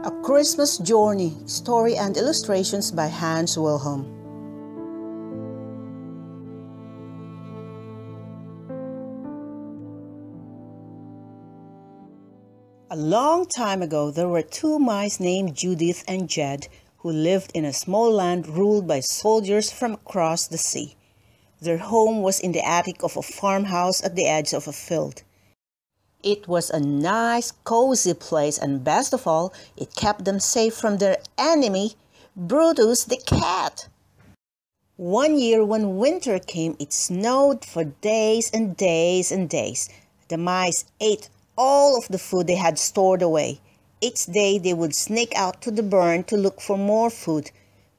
A Christmas Journey, story and illustrations by Hans Wilhelm. A long time ago, there were two mice named Judith and Jed who lived in a small land ruled by soldiers from across the sea. Their home was in the attic of a farmhouse at the edge of a field. It was a nice, cozy place, and best of all, it kept them safe from their enemy, Brutus the cat. One year when winter came, it snowed for days and days and days. The mice ate all of the food they had stored away. Each day they would sneak out to the barn to look for more food,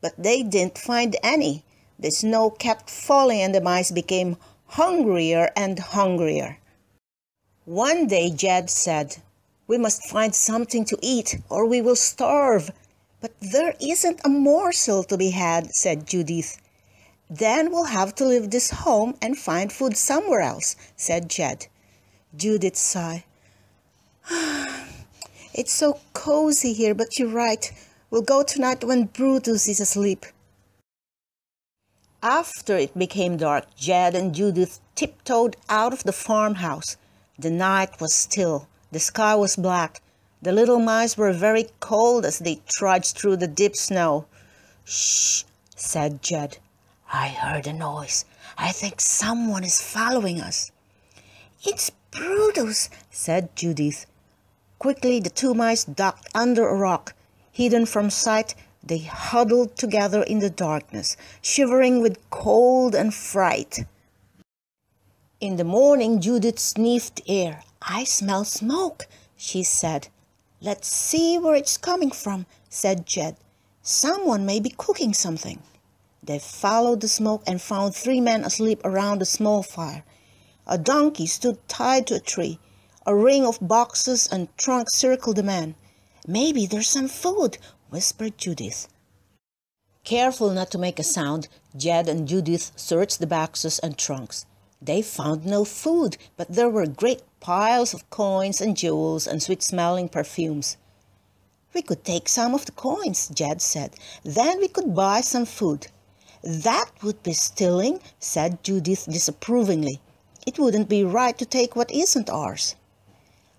but they didn't find any. The snow kept falling and the mice became hungrier and hungrier. One day Jed said, "We must find something to eat or we will starve." "But there isn't a morsel to be had," said Judith. "Then we'll have to leave this home and find food somewhere else," said Jed. Judith sighed. "It's so cozy here, but you're right. We'll go tonight when Brutus is asleep." After it became dark, Jed and Judith tiptoed out of the farmhouse. The night was still. The sky was black. The little mice were very cold as they trudged through the deep snow. "Shh," said Jed. "I heard a noise. I think someone is following us." "It's Brutus," said Judith. Quickly the two mice ducked under a rock. Hidden from sight, they huddled together in the darkness, shivering with cold and fright. In the morning, Judith sniffed air. "I smell smoke," she said. "Let's see where it's coming from," said Jed. "Someone may be cooking something." They followed the smoke and found three men asleep around a small fire. A donkey stood tied to a tree. A ring of boxes and trunks circled the men. "Maybe there's some food," whispered Judith. Careful not to make a sound, Jed and Judith searched the boxes and trunks. They found no food, but there were great piles of coins and jewels and sweet-smelling perfumes. "We could take some of the coins," Jed said. "Then we could buy some food." "That would be stealing," said Judith disapprovingly. "It wouldn't be right to take what isn't ours."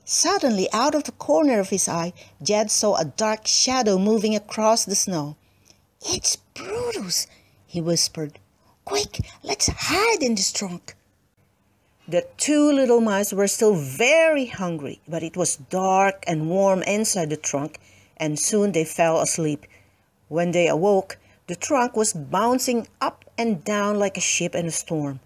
Suddenly, out of the corner of his eye, Jed saw a dark shadow moving across the snow. "It's Brutus," he whispered. "Quick, let's hide in this trunk." The two little mice were still very hungry, but it was dark and warm inside the trunk, and soon they fell asleep. When they awoke, the trunk was bouncing up and down like a ship in a storm.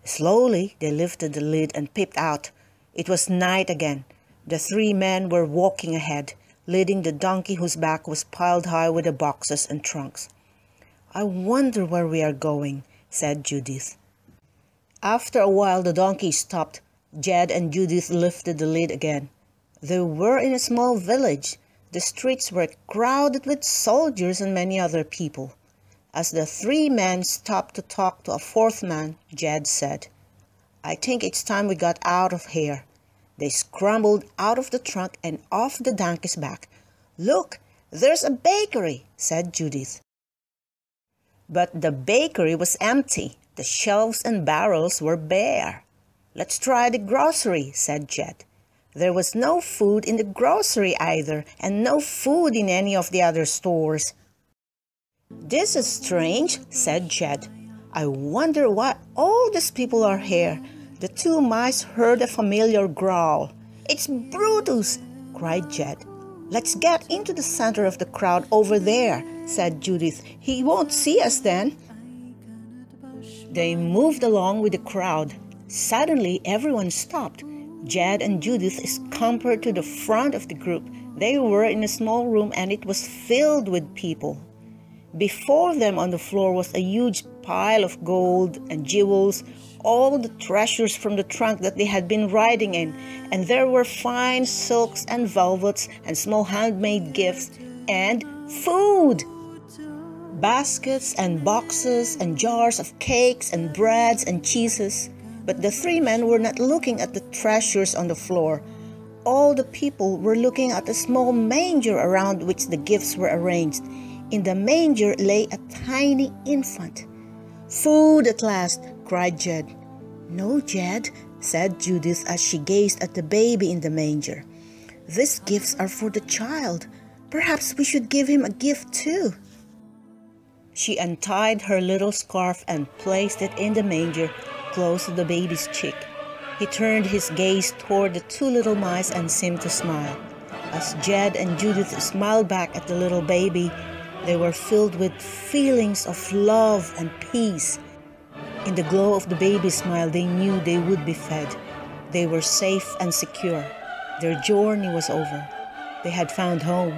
Slowly, they lifted the lid and peeped out. It was night again. The three men were walking ahead, leading the donkey whose back was piled high with the boxes and trunks. "I wonder where we are going," said Judith. After a while the donkey stopped. Jed and Judith lifted the lid again. They were in a small village. The streets were crowded with soldiers and many other people. As the three men stopped to talk to a fourth man, Jed said, "I think it's time we got out of here." They scrambled out of the trunk and off the donkey's back. "Look, there's a bakery," said Judith. But the bakery was empty. The shelves and barrels were bare. "Let's try the grocery," said Jed. There was no food in the grocery either, and no food in any of the other stores. "This is strange," said Jed. "I wonder why all these people are here." The two mice heard a familiar growl. "It's Brutus!" cried Jed. "Let's get into the center of the crowd over there," said Judith. "He won't see us then." They moved along with the crowd. Suddenly, everyone stopped. Jed and Judith scampered to the front of the group. They were in a small room and it was filled with people. Before them on the floor was a huge pile of gold and jewels, all the treasures from the trunk that they had been riding in, and there were fine silks and velvets and small handmade gifts and food. Baskets and boxes and jars of cakes and breads and cheeses. But the three men were not looking at the treasures on the floor. all the people were looking at a small manger around which the gifts were arranged. In the manger lay a tiny infant. "Food at last!" cried Jed. "No, Jed," said Judith as she gazed at the baby in the manger. "These gifts are for the child. Perhaps we should give him a gift too." She untied her little scarf and placed it in the manger, close to the baby's cheek. He turned his gaze toward the two little mice and seemed to smile. As Jed and Judith smiled back at the little baby, they were filled with feelings of love and peace. In the glow of the baby's smile, they knew they would be fed. They were safe and secure. Their journey was over. They had found home.